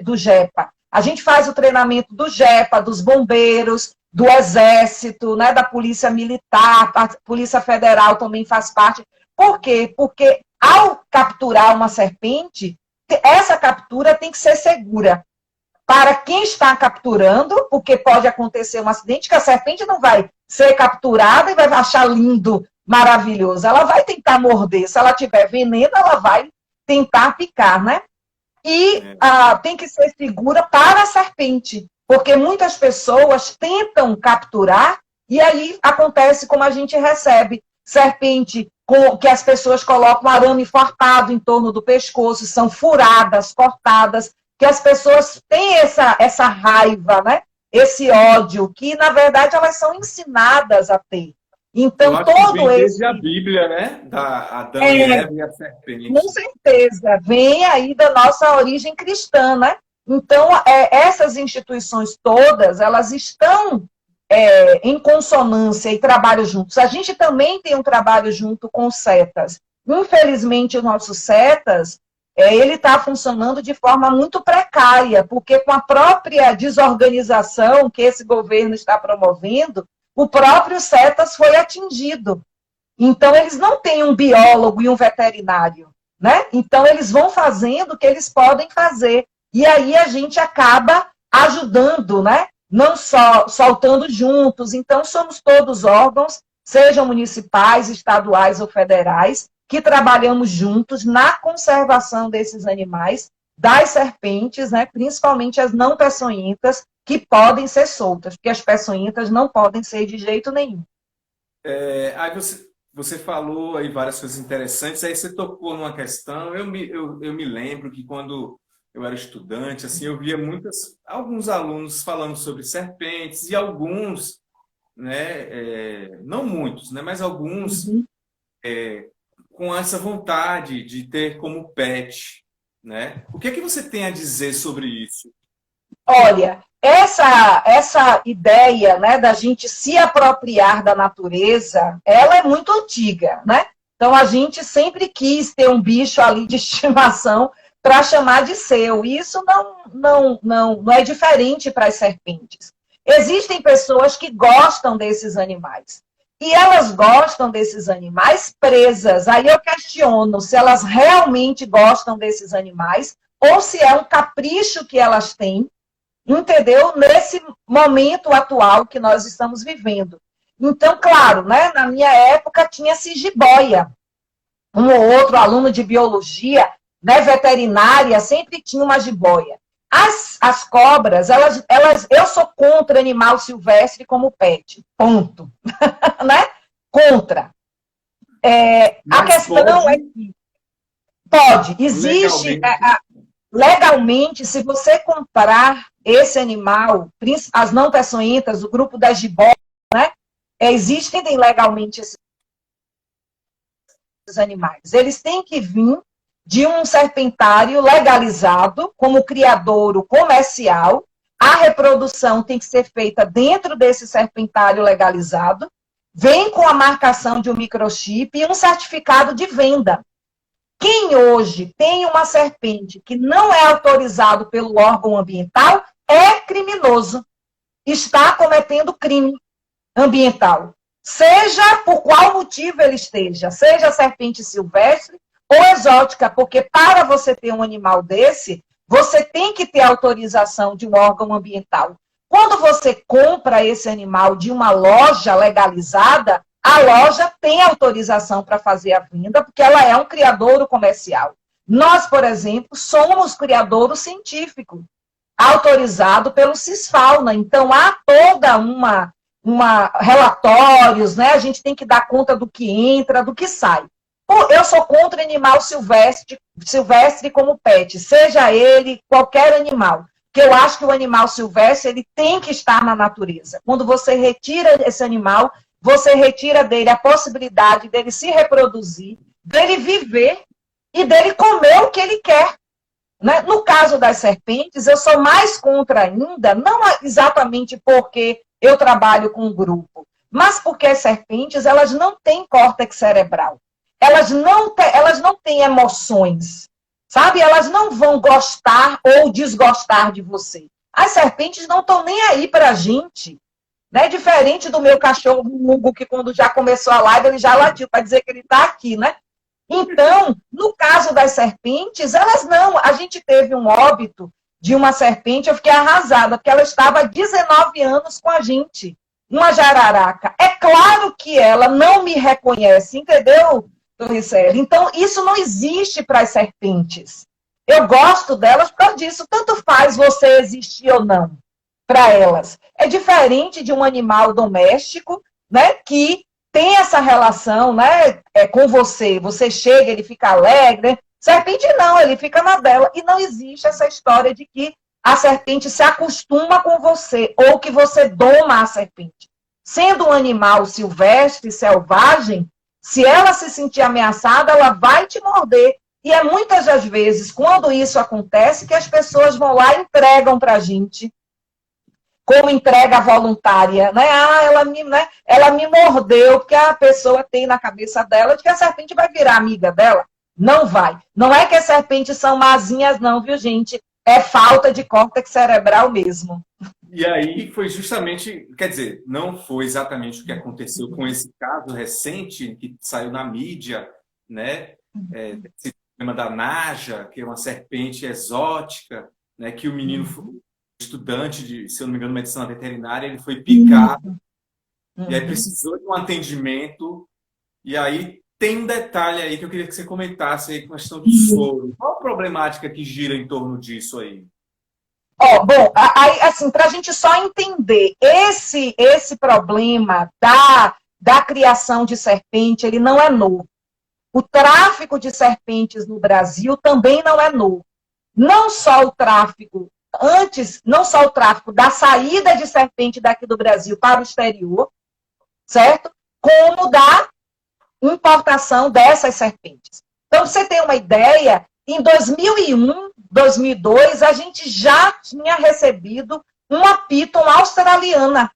do GEPA. A gente faz o treinamento do GEPA, dos bombeiros, do Exército, né, da Polícia Militar, a Polícia Federal também faz parte. Por quê? Porque ao capturar uma serpente, essa captura tem que ser segura para quem está capturando, porque pode acontecer um acidente que a serpente não vai ser capturada e vai achar lindo, maravilhoso. Ela vai tentar morder. Se ela tiver veneno, ela vai tentar picar, né? E tem que ser segura para a serpente, porque muitas pessoas tentam capturar E aí acontece como a gente recebe serpente que as pessoas colocam arame farpado em torno do pescoço, são furadas, cortadas, que as pessoas têm essa raiva, né? Esse ódio, que na verdade elas são ensinadas a ter. Eu Então, acho que todo vem desde esse. a Bíblia, né? Da Adão e Eva e a Com serpente. certeza, vem aí da nossa origem cristã, né? Então, essas instituições todas, elas estão em consonância e trabalham juntos. A gente também tem um trabalho junto com os CETAS. Infelizmente, o nosso CETAS, ele está funcionando de forma muito precária, porque com a própria desorganização que esse governo está promovendo, o próprio CETAS foi atingido. Então, eles não têm um biólogo e um veterinário, né? Então, eles vão fazendo o que eles podem fazer. E aí a gente acaba ajudando, né? Não só soltando juntos. Então, somos todos órgãos, sejam municipais, estaduais ou federais, que trabalhamos juntos na conservação desses animais, das serpentes, né? Principalmente as não peçonhentas, que podem ser soltas, porque as peçonhentas não podem ser de jeito nenhum. Aí você falou aí várias coisas interessantes, aí você tocou numa questão. Eu me lembro que quando eu era estudante, assim, eu via alguns alunos falando sobre serpentes e alguns, né, não muitos, né, mas alguns Uhum. com essa vontade de ter como pet, né? O que é que você tem a dizer sobre isso? Olha, essa ideia, né, da gente se apropriar da natureza, ela é muito antiga, né? Então a gente sempre quis ter um bicho ali de estimação para chamar de seu. E isso não é diferente para as serpentes. Existem pessoas que gostam desses animais. E elas gostam desses animais presas. Aí eu questiono se elas realmente gostam desses animais ou se é um capricho que elas têm, entendeu? Nesse momento atual que nós estamos vivendo. Então, claro, né, na minha época tinha-se jiboia. Um ou outro aluno de biologia, né, veterinária, sempre tinha uma jiboia. As cobras, eu sou contra animal silvestre como pet. Ponto. Né? Contra. A Mas questão é que pode, existe legalmente. legalmente, se você comprar esse animal, as não peçonhentas, o grupo das jiboias, né? Existem legalmente esses animais. Eles têm que vir de um serpentário legalizado, como criadouro comercial. A reprodução tem que ser feita dentro desse serpentário legalizado. Vem com a marcação de um microchip e um certificado de venda. Quem hoje tem uma serpente que não é autorizado pelo órgão ambiental é criminoso. Está cometendo crime ambiental. Seja por qual motivo ele esteja, seja serpente silvestre ou exótica, porque para você ter um animal desse, você tem que ter autorização de um órgão ambiental. Quando você compra esse animal de uma loja legalizada, a loja tem autorização para fazer a venda, porque ela é um criadouro comercial. Nós, por exemplo, somos criadouro científico, autorizado pelo Cisfauna. Então, há toda uma relatórios, né? A gente tem que dar conta do que entra, do que sai. Eu sou contra animal silvestre como pet, seja ele qualquer animal. Porque eu acho que o animal silvestre ele tem que estar na natureza. Quando você retira esse animal, você retira dele a possibilidade dele se reproduzir, dele viver e dele comer o que ele quer. Né? No caso das serpentes, eu sou mais contra ainda, não exatamente porque eu trabalho com um grupo, mas porque as serpentes elas não têm córtex cerebral. Elas não têm emoções, sabe? Elas não vão gostar ou desgostar de você. As serpentes não estão nem aí para a gente. Né? Diferente do meu cachorro Hugo, que quando já começou a live, ele já latiu para dizer que ele está aqui, né? Então, no caso das serpentes, elas não. A gente teve um óbito de uma serpente, eu fiquei arrasada, porque ela estava há 19 anos com a gente. Uma jararaca. É claro que ela não me reconhece, entendeu, Torricelli? Então, isso não existe para as serpentes. Eu gosto delas por causa disso. Tanto faz você existir ou não para elas. É diferente de um animal doméstico né, que tem essa relação, né, com você. Você chega, ele fica alegre. Serpente não, ele fica na dela. E não existe essa história de que a serpente se acostuma com você ou que você doma a serpente. Sendo um animal silvestre, selvagem, se ela se sentir ameaçada, ela vai te morder. E é muitas das vezes, quando isso acontece, que as pessoas vão lá e entregam para a gente, como entrega voluntária, né? Ah, ela me mordeu, porque a pessoa tem na cabeça dela de que a serpente vai virar amiga dela. Não vai. Não é que as serpentes são mazinhas, não, viu, gente? É falta de córtex cerebral mesmo. E aí foi justamente, quer dizer, não foi exatamente o que aconteceu com esse caso recente que saiu na mídia, né? Esse problema da Naja, que é uma serpente exótica, né? Que o menino foi estudante de, se eu não me engano, medicina veterinária, ele foi picado, e aí precisou de um atendimento, e aí tem um detalhe aí que eu queria que você comentasse aí com a questão do soro. Qual a problemática que gira em torno disso aí? Bom, aí, assim, para a gente só entender, esse problema da criação de serpente, ele não é novo. O tráfico de serpentes no Brasil também não é novo. Não só o tráfico da saída de serpente daqui do Brasil para o exterior, certo? Como da importação dessas serpentes. Então, você tem uma ideia, em 2001, 2002, a gente já tinha recebido uma piton australiana.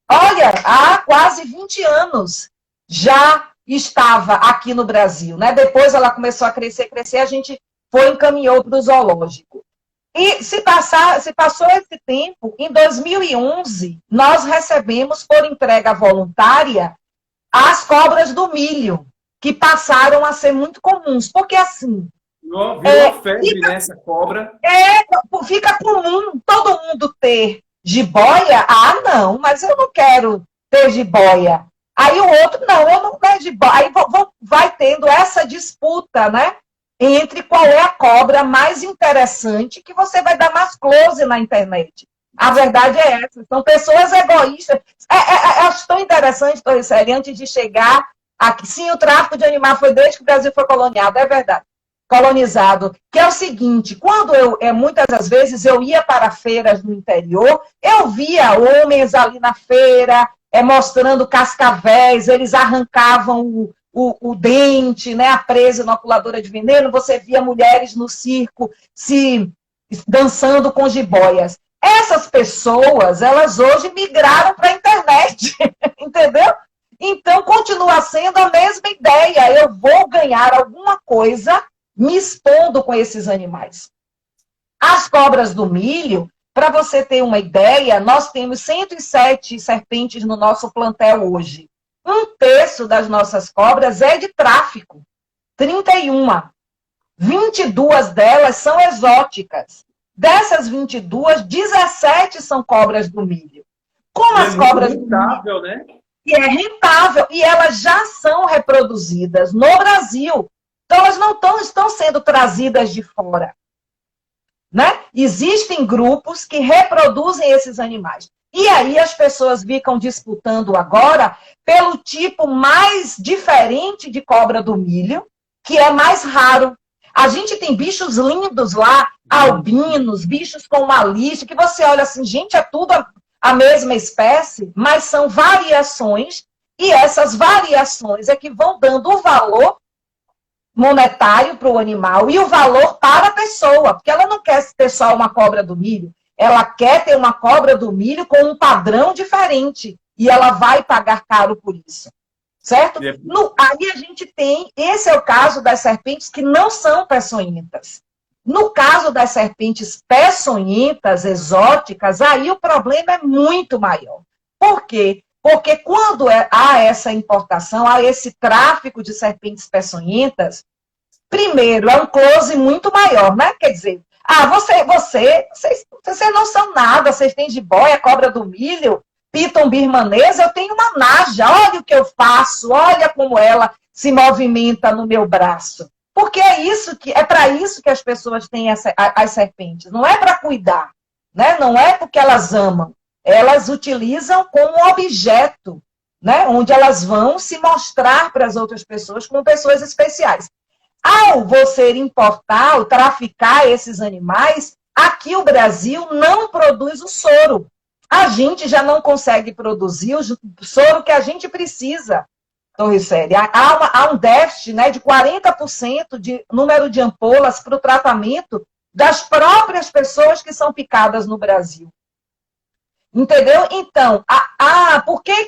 Olha, há quase 20 anos já estava aqui no Brasil, né? Depois ela começou a crescer, a gente encaminhou para o zoológico. E se passou esse tempo, em 2011, nós recebemos por entrega voluntária as cobras do milho, que passaram a ser muito comuns. Porque assim... Virou febre nessa cobra. Fica comum todo mundo ter jiboia. Ah, não, mas eu não quero ter jiboia. Aí o outro, não, eu não quero jiboia. Aí vai tendo essa disputa, né? Entre qual é a cobra mais interessante que você vai dar mais close na internet. A verdade é essa. São pessoas egoístas. Acho tão interessante, Torricelli, antes de chegar aqui. Sim, o tráfico de animal foi desde que o Brasil foi coloniado, é verdade. Colonizado, que é o seguinte, quando muitas das vezes eu ia para feiras no interior, eu via homens ali na feira, mostrando cascavéis, eles arrancavam o dente, né, a presa inoculadora de veneno, você via mulheres no circo se dançando com jiboias. Essas pessoas, elas hoje migraram para a internet, entendeu? Então, continua sendo a mesma ideia, eu vou ganhar alguma coisa me expondo com esses animais. As cobras do milho, para você ter uma ideia, nós temos 107 serpentes no nosso plantel hoje. 1/3 das nossas cobras é de tráfico. 31. 22 delas são exóticas. Dessas 22, 17 são cobras do milho. Como as cobras do milho, né? E é rentável. E elas já são reproduzidas no Brasil. Então, elas não estão sendo trazidas de fora. Né? Existem grupos que reproduzem esses animais. E aí as pessoas ficam disputando agora pelo tipo mais diferente de cobra do milho, que é mais raro. A gente tem bichos lindos lá, albinos, bichos com uma lista, que você olha assim, gente, é tudo a mesma espécie, mas são variações, e essas variações é que vão dando o valor monetário para o animal e o valor para a pessoa, porque ela não quer ter só uma cobra do milho, ela quer ter uma cobra do milho com um padrão diferente, e ela vai pagar caro por isso, certo? Aí a gente tem, esse é o caso das serpentes que não são peçonhentas. No caso das serpentes peçonhentas, exóticas, aí o problema é muito maior. Por quê? Porque quando há essa importação, há esse tráfico de serpentes peçonhentas, primeiro, é um close muito maior, né? Quer dizer, vocês não são nada, vocês têm jiboia, cobra do milho, piton birmanesa, eu tenho uma naja, olha o que eu faço, olha como ela se movimenta no meu braço. Porque é para isso que as pessoas têm as serpentes, não é para cuidar, né? Não é porque elas amam. Elas utilizam como objeto né? Onde elas vão se mostrar para as outras pessoas como pessoas especiais. Ao você importar ou traficar esses animais, aqui o Brasil não produz o soro. A gente já não consegue produzir o soro que a gente precisa, Torricelli. Há um déficit, né, de 40% de número de ampolas para o tratamento das próprias pessoas que são picadas no Brasil. Entendeu? Então, por que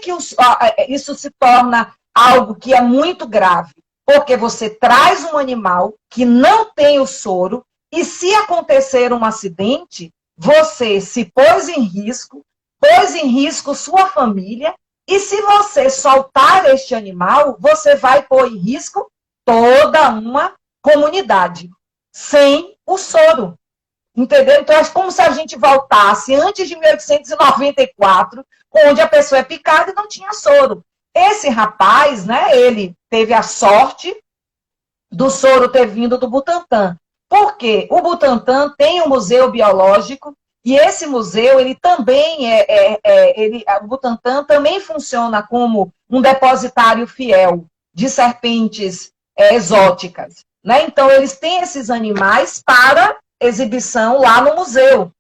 isso se torna algo que é muito grave? Porque você traz um animal que não tem o soro e, se acontecer um acidente, você se pôs em risco sua família, e se você soltar este animal, você vai pôr em risco toda uma comunidade, sem o soro. Entendeu? Então, é como se a gente voltasse antes de 1894, onde a pessoa é picada e não tinha soro. Esse rapaz, né, ele teve a sorte do soro ter vindo do Butantan. Por quê? O Butantan tem um museu biológico, e esse museu, ele também o Butantan também funciona como um depositário fiel de serpentes exóticas, né? Então, eles têm esses animais para exibição lá no museu,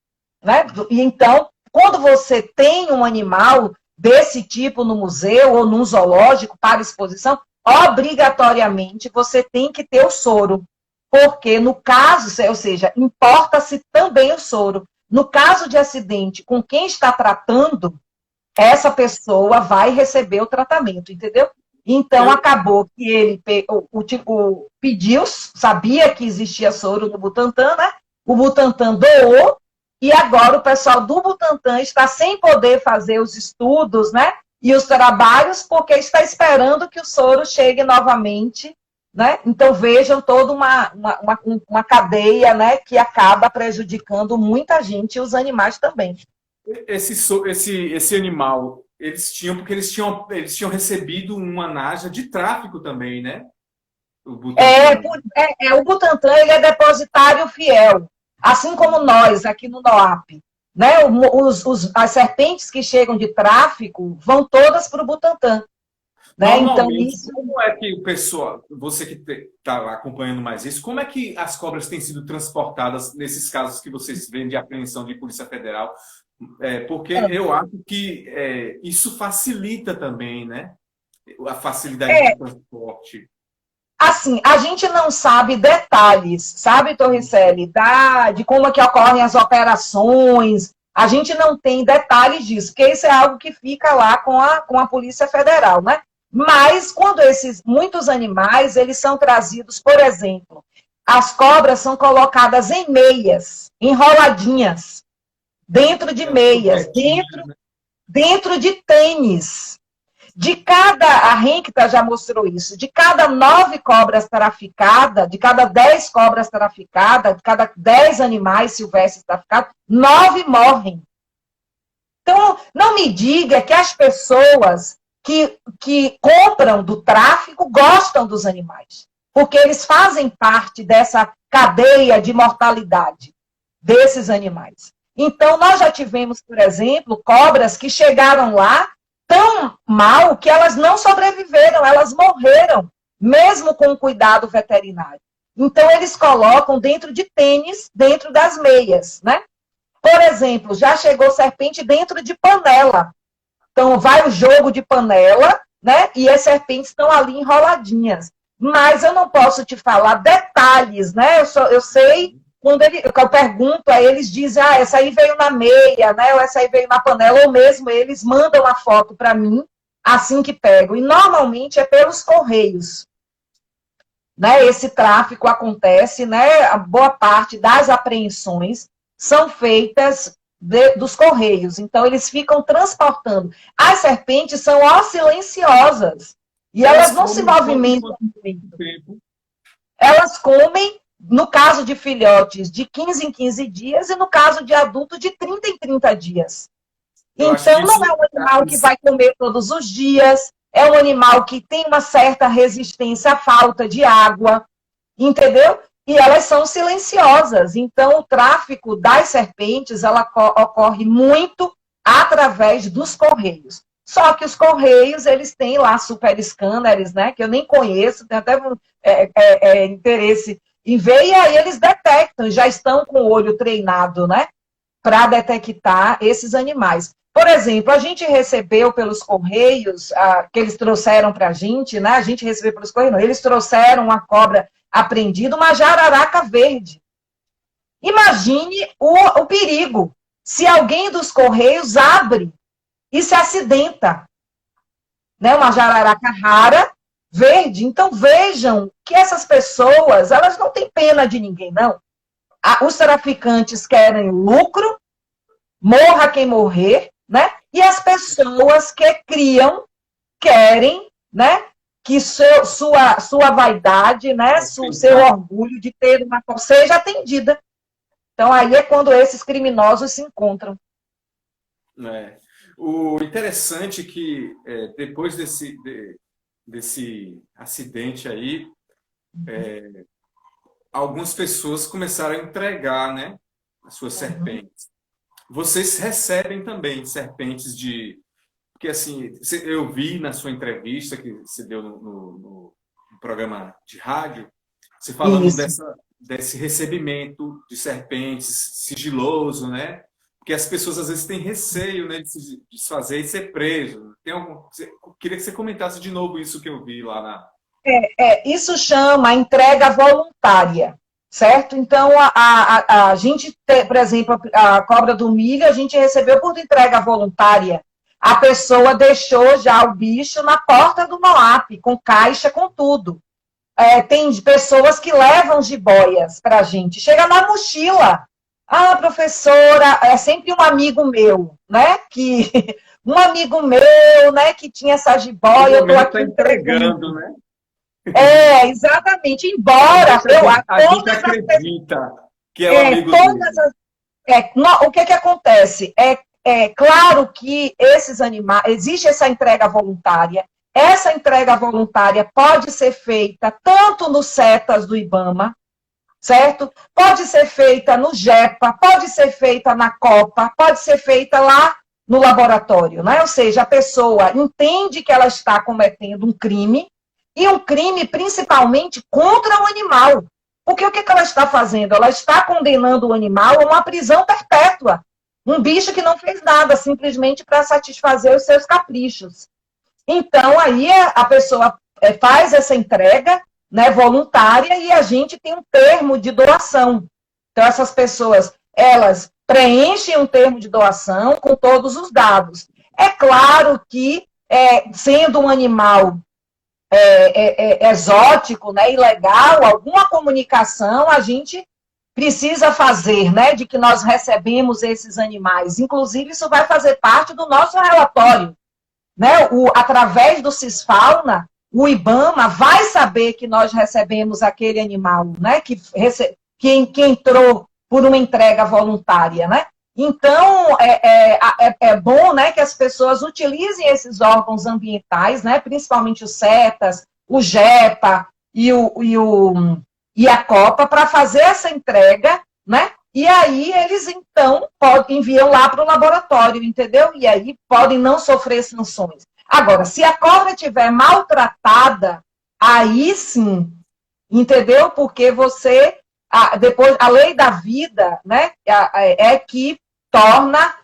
né? E então, quando você tem um animal desse tipo no museu ou num zoológico para exposição, obrigatoriamente você tem que ter o soro, porque no caso, ou seja, importa-se também o soro. No caso de acidente, com quem está tratando, essa pessoa vai receber o tratamento, entendeu? Então, acabou que ele pediu, sabia que existia soro no Butantan, né? O Butantan doou, e agora o pessoal do Butantan está sem poder fazer os estudos, né? E os trabalhos, porque está esperando que o soro chegue novamente, né? Então, vejam toda uma cadeia, né, que acaba prejudicando muita gente e os animais também. Esse animal, porque eles tinham recebido uma naja de tráfico também, né? O Butantan, ele é depositário fiel, assim como nós aqui no NOAP. Né? As serpentes que chegam de tráfico vão todas para o Butantan. Né? Então, como é que o pessoal, você que está acompanhando mais isso, como é que as cobras têm sido transportadas nesses casos que vocês veem de apreensão de Polícia Federal? Porque eu acho que isso facilita também, né? A facilidade de transporte. Assim, a gente não sabe detalhes, sabe, Torricelli, de como é que ocorrem as operações. A gente não tem detalhes disso, porque isso é algo que fica lá com a Polícia Federal, né? Mas quando muitos animais, eles são trazidos, por exemplo, as cobras são colocadas em meias, enroladinhas, dentro de meias, dentro de tênis. A Renkta já mostrou isso, de cada 9 cobras traficadas, de cada 10 cobras traficadas, de cada 10 animais silvestres traficados, 9 morrem. Então, não me diga que as pessoas que compram do tráfico gostam dos animais, porque eles fazem parte dessa cadeia de mortalidade desses animais. Então, nós já tivemos, por exemplo, cobras que chegaram lá tão mal que elas não sobreviveram, elas morreram, mesmo com cuidado veterinário. Então, eles colocam dentro de tênis, dentro das meias, né? Por exemplo, já chegou serpente dentro de panela. Então, vai o jogo de panela, né? E as serpentes estão ali enroladinhas. Mas eu não posso te falar detalhes, né? Eu sei, quando eu pergunto, aí eles dizem, essa aí veio na meia, né? Ou essa aí veio na panela, ou mesmo eles mandam a foto para mim, assim que pego. E normalmente é pelos correios. Né? Esse tráfico acontece, né? A boa parte das apreensões são feitas dos correios. Então, eles ficam transportando. As serpentes são silenciosas. E elas não se movimentam muito. Elas comem, no caso de filhotes, de 15 em 15 dias, e no caso de adulto, de 30 em 30 dias. Então, não é um animal que vai comer todos os dias, é um animal que tem uma certa resistência à falta de água, entendeu? E elas são silenciosas. Então, o tráfico das serpentes, ela ocorre muito através dos correios. Só que os Correios, eles têm lá super scanners, né, que eu nem conheço, tenho até interesse em ver, e aí eles detectam, já estão com o olho treinado, né, para detectar esses animais. Por exemplo, a gente recebeu pelos Correios, que eles trouxeram para a gente, né, a gente recebeu pelos Correios, não, eles trouxeram uma cobra apreendida, uma jararaca verde. Imagine o perigo se alguém dos Correios abre e se acidenta, né? Uma jararaca rara, verde. Então, vejam que essas pessoas, elas não têm pena de ninguém, não. Os traficantes querem lucro, morra quem morrer, né? E as pessoas que criam querem, né? Que sua vaidade, né? Seu orgulho de ter uma seja atendida. Então, aí é quando esses criminosos se encontram. O interessante é que depois desse acidente aí, algumas pessoas começaram a entregar, né, as suas serpentes. Vocês recebem também serpentes de... Porque, assim, eu vi na sua entrevista que você deu no programa de rádio, você falando desse recebimento de serpentes sigiloso, né? Porque as pessoas às vezes têm receio, né, de se desfazer e ser preso. Queria que você comentasse de novo isso que eu vi lá na... Isso chama entrega voluntária, certo? Então, a gente, por exemplo, a cobra do milho, a gente recebeu por entrega voluntária. A pessoa deixou já o bicho na porta do MOAP, com caixa, com tudo. Tem pessoas que levam jiboias para a gente. Chega na mochila. Ah, professora, é sempre um amigo meu, né? Um amigo meu, né, que tinha essa jiboia, eu estou aqui entregando, né? Exatamente. Embora a gente acredita que é o amigo dele. O que acontece? Claro que esses animais, existe essa entrega voluntária. Essa entrega voluntária pode ser feita tanto no CETAS do IBAMA, certo? Pode ser feita no JEPA, pode ser feita na COPA, pode ser feita lá no laboratório, né? Ou seja, a pessoa entende que ela está cometendo um crime, e um crime principalmente contra o animal. Porque o que ela está fazendo? Ela está condenando o animal a uma prisão perpétua. Um bicho que não fez nada, simplesmente para satisfazer os seus caprichos. Então, aí a pessoa faz essa entrega, né, voluntária, e a gente tem um termo de doação. Então, essas pessoas, elas preenchem um termo de doação com todos os dados. É claro que, sendo um animal exótico, né, ilegal, alguma comunicação a gente precisa fazer, né, de que nós recebemos esses animais. Inclusive, isso vai fazer parte do nosso relatório. Né? Através do Cisfauna, o IBAMA vai saber que nós recebemos aquele animal, né, que entrou por uma entrega voluntária, né? Então, é bom, né, que as pessoas utilizem esses órgãos ambientais, né, principalmente os CETAS, o JEPA e a COPA, para fazer essa entrega, né? E aí eles, então, enviam lá para o laboratório, entendeu? E aí podem não sofrer sanções. Agora, se a cobra estiver maltratada, aí sim, entendeu? Porque depois, a lei da vida, né, que torna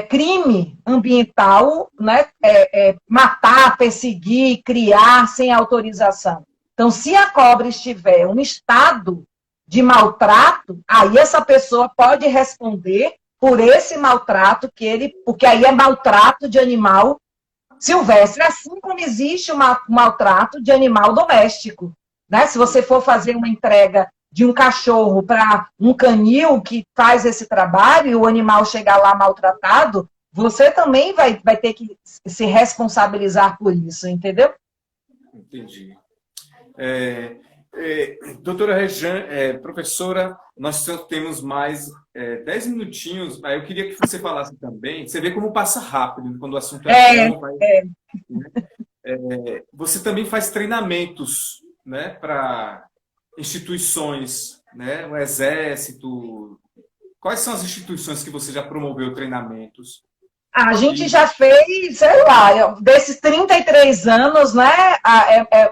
crime ambiental, né, matar, perseguir, criar sem autorização. Então, se a cobra estiver em um estado de maltrato, aí essa pessoa pode responder por esse maltrato porque aí é maltrato de animal silvestre, assim como existe um maltrato de animal doméstico, né? Se você for fazer uma entrega de um cachorro para um canil que faz esse trabalho e o animal chegar lá maltratado, você também vai ter que se responsabilizar por isso, entendeu? Entendi. Doutora Rejane, professora, nós temos mais 10 minutinhos, mas eu queria que você falasse também, você vê como passa rápido quando o assunto bom. Você também faz treinamentos, né, para instituições, né, o Exército. Quais são as instituições que você já promoveu treinamentos? A gente já fez, sei lá, desses 33 anos, né?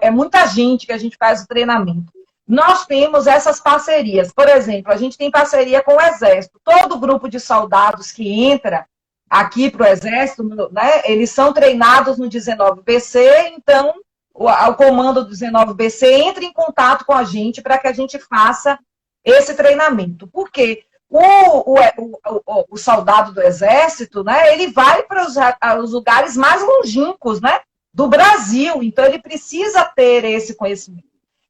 É muita gente que a gente faz o treinamento. Nós temos essas parcerias. Por exemplo, a gente tem parceria com o Exército. Todo grupo de soldados que entra aqui para o Exército, né, eles são treinados no 19BC, então o comando do 19BC entra em contato com a gente para que a gente faça esse treinamento. Por quê? O soldado do Exército, né, ele vai para os lugares mais longínquos, né, do Brasil, então ele precisa ter esse conhecimento.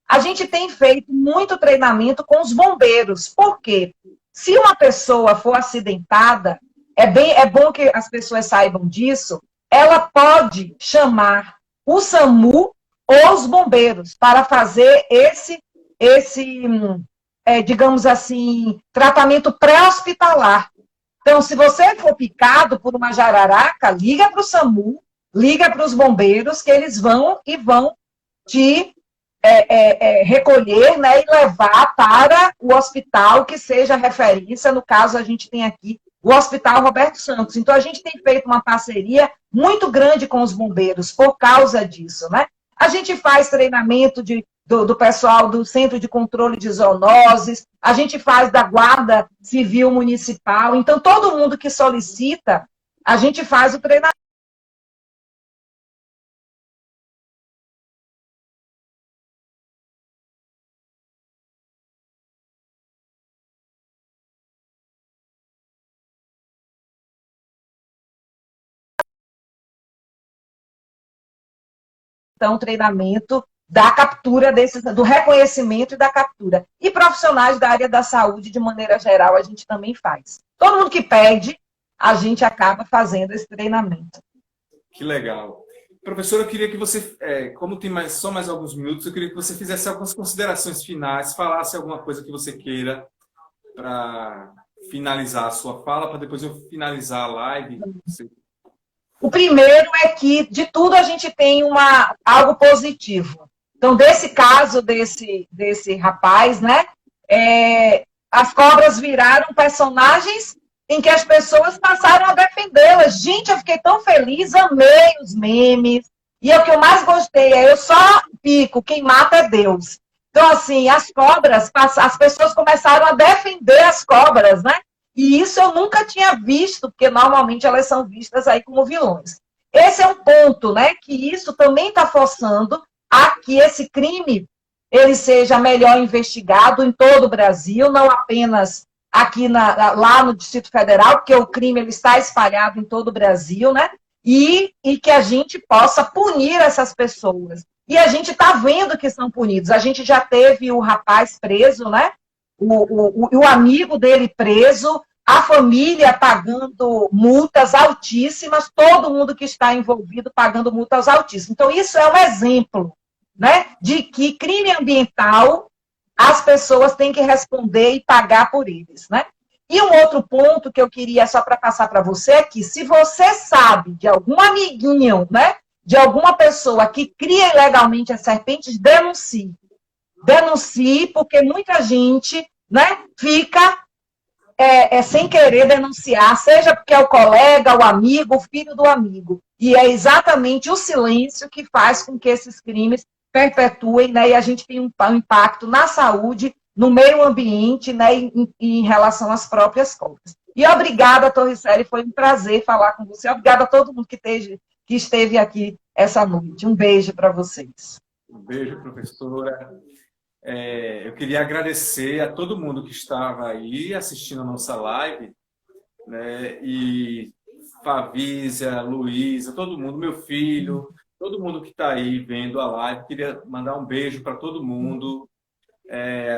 A gente tem feito muito treinamento com os bombeiros, porque se uma pessoa for acidentada, é bom que as pessoas saibam disso, ela pode chamar o SAMU ou os bombeiros para fazer digamos assim, tratamento pré-hospitalar. Então, se você for picado por uma jararaca, liga para o SAMU, liga para os bombeiros, que eles vão te recolher, né, e levar para o hospital que seja referência. No caso, a gente tem aqui o Hospital Roberto Santos. Então, a gente tem feito uma parceria muito grande com os bombeiros por causa disso, né? A gente faz treinamento do pessoal do Centro de Controle de Zoonoses, a gente faz da Guarda Civil Municipal. Então, todo mundo que solicita, a gente faz o treinamento. Então, treinamento da captura do reconhecimento e da captura. E profissionais da área da saúde, de maneira geral, a gente também faz. Todo mundo que pede, a gente acaba fazendo esse treinamento. Que legal. Professora, eu queria que você, como tem só mais alguns minutos, eu queria que você fizesse algumas considerações finais, falasse alguma coisa que você queira para finalizar a sua fala, para depois eu finalizar a live. O primeiro é que, de tudo, a gente tem algo positivo. Então, desse caso, desse rapaz, né, as cobras viraram personagens em que as pessoas passaram a defendê-las. Gente, eu fiquei tão feliz, amei os memes. E o que eu mais gostei eu só pico, quem mata é Deus. Então, assim, as cobras, as pessoas começaram a defender as cobras, né? E isso eu nunca tinha visto, porque normalmente elas são vistas aí como vilões. Esse é um ponto, né, que isso também está forçando a que esse crime ele seja melhor investigado em todo o Brasil, não apenas aqui lá no Distrito Federal, porque o crime ele está espalhado em todo o Brasil, né? E que a gente possa punir essas pessoas. E a gente está vendo que são punidos. A gente já teve o rapaz preso, né? O amigo dele preso, a família pagando multas altíssimas, todo mundo que está envolvido pagando multas altíssimas. Então, isso é um exemplo, né, de que crime ambiental as pessoas têm que responder e pagar por eles, né? E um outro ponto que eu queria só para passar para você é que, se você sabe de algum amiguinho, né, de alguma pessoa que cria ilegalmente as serpentes, denuncie. Denuncie, porque muita gente, né, fica sem querer denunciar, seja porque é o colega, o amigo, o filho do amigo. E é exatamente o silêncio que faz com que esses crimes perpetuem, né, e a gente tem um impacto na saúde, no meio ambiente, né, em relação às próprias cobras. E obrigada, Torricelli, foi um prazer falar com você. Obrigada a todo mundo que esteve aqui essa noite. Um beijo para vocês. Um beijo, professora. Eu queria agradecer a todo mundo que estava aí assistindo a nossa live, né? E Favísia, Luísa, todo mundo, meu filho, todo mundo que está aí vendo a live. Queria mandar um beijo para todo mundo.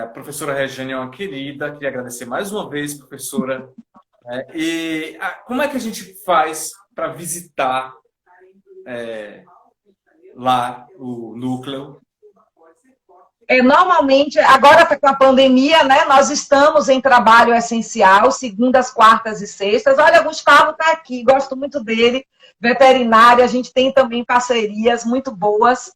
A professora Regiane é uma querida, queria agradecer mais uma vez, professora. Como é que a gente faz para visitar lá o núcleo? Normalmente, agora com a pandemia, né, nós estamos em trabalho essencial, segundas, quartas e sextas. Olha, o Gustavo está aqui, gosto muito dele, veterinário, a gente tem também parcerias muito boas.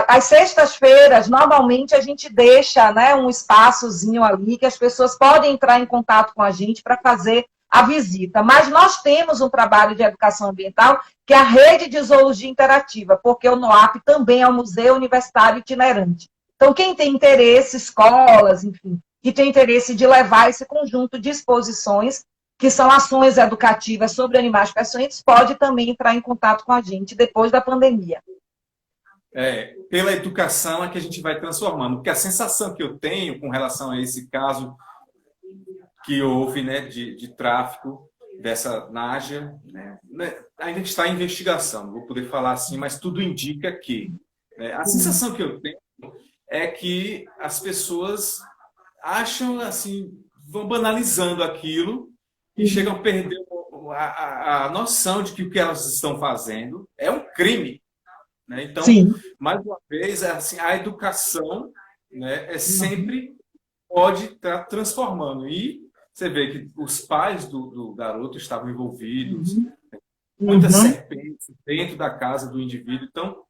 Às sextas-feiras, normalmente, a gente deixa, né, um espaçozinho ali que as pessoas podem entrar em contato com a gente para fazer a visita. Mas nós temos um trabalho de educação ambiental, que é a Rede de Zoologia Interativa, porque o NOAP também é um museu universitário itinerante. Então, quem tem interesse, escolas, enfim, que tem interesse de levar esse conjunto de exposições, que são ações educativas sobre animais peçonhentos, pode também entrar em contato com a gente depois da pandemia. Pela educação é que a gente vai transformando, porque a sensação que eu tenho com relação a esse caso que houve, né, de tráfico dessa Nádia, né, ainda está em investigação, não vou poder falar assim, mas tudo indica que, né, a sensação que eu tenho é que as pessoas acham, assim, vão banalizando aquilo e chegam a perder a noção de que o que elas estão fazendo é um crime. Né? Então, Sim. mais uma vez, assim, a educação, né, sempre pode estar transformando. E você vê que os pais do garoto estavam envolvidos, muitas serpentes dentro da casa do indivíduo. Então,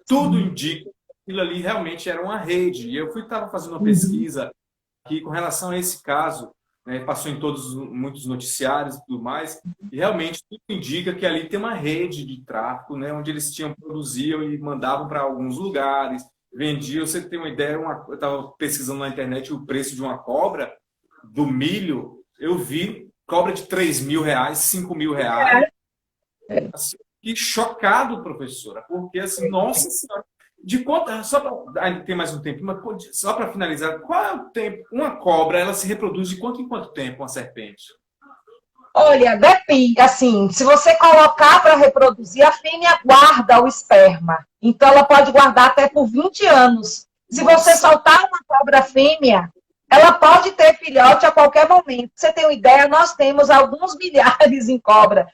tudo indica que aquilo ali realmente era uma rede. E eu estava fazendo uma pesquisa aqui com relação a esse caso, né, passou em muitos noticiários e tudo mais, e realmente tudo indica que ali tem uma rede de tráfico, né, onde eles produziam e mandavam para alguns lugares, vendiam. Você tem uma ideia, eu estava pesquisando na internet o preço de uma cobra do milho, eu vi cobra de R$3.000, R$5.000. Assim, que chocado, professora, porque assim, nossa senhora, de quanto, ainda tem mais um tempo, mas só para finalizar, qual é o tempo? Uma cobra, ela se reproduz de quanto em quanto tempo, uma serpente? Olha, depende, assim, se você colocar para reproduzir, a fêmea guarda o esperma. Então, ela pode guardar até por 20 anos. Se você soltar uma cobra fêmea, ela pode ter filhote a qualquer momento. Pra você tem uma ideia, nós temos alguns milhares em cobra.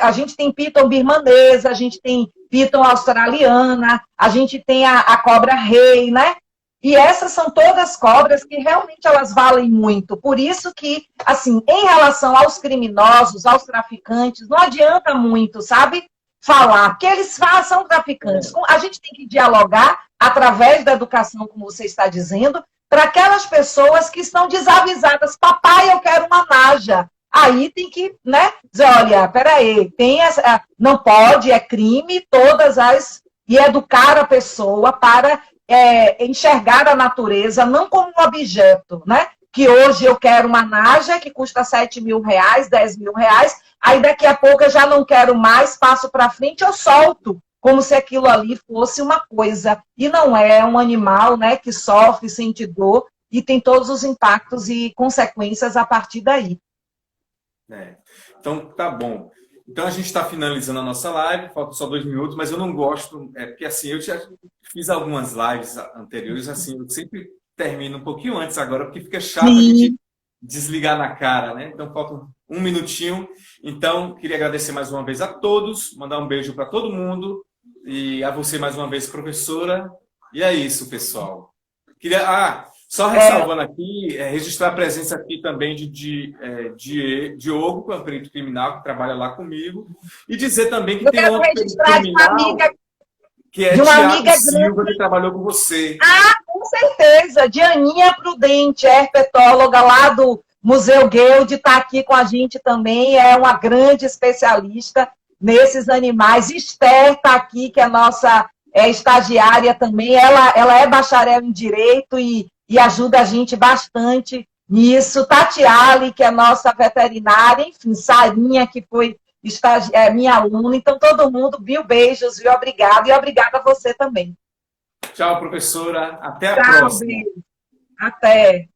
A gente tem piton birmanesa, a gente tem piton australiana, a gente tem a cobra rei, né? E essas são todas cobras que realmente elas valem muito. Por isso que, assim, em relação aos criminosos, aos traficantes, não adianta muito, sabe? Falar, porque eles são traficantes. A gente tem que dialogar através da educação, como você está dizendo, para aquelas pessoas que estão desavisadas. Papai, eu quero uma naja. Aí tem que, né, dizer, olha, peraí, não pode, é crime, e educar a pessoa para enxergar a natureza não como um objeto, né? Que hoje eu quero uma naja que custa R$7.000, R$10.000, aí daqui a pouco eu já não quero mais, passo para frente, eu solto, como se aquilo ali fosse uma coisa. E não é um animal, né, que sofre, sente dor e tem todos os impactos e consequências a partir daí. Então, tá bom. Então, a gente está finalizando a nossa live, faltam só 2 minutos, mas eu não gosto, porque assim, eu já fiz algumas lives anteriores, assim, eu sempre termino um pouquinho antes agora, porque fica chato a gente desligar na cara, né? Então, falta 1 minutinho. Então, queria agradecer mais uma vez a todos, mandar um beijo para todo mundo, e a você mais uma vez, professora. E é isso, pessoal. Só ressalvando aqui, registrar a presença aqui também de Diogo, que é um perito criminal que trabalha lá comigo, e dizer também que tem outro perito criminal, que é Tiago Silva, que trabalhou com você. Ah, com certeza! Dianinha Prudente, herpetóloga lá do Museu Guild, está aqui com a gente também, é uma grande especialista nesses animais. Esther está aqui, que é nossa estagiária também, ela é bacharel em Direito e ajuda a gente bastante nisso. Tatiale, que é nossa veterinária, enfim, Sarinha, que foi minha aluna. Então, todo mundo, mil beijos, viu? Obrigada. E obrigada a você também. Tchau, professora. Até a próxima. Beijo. Até.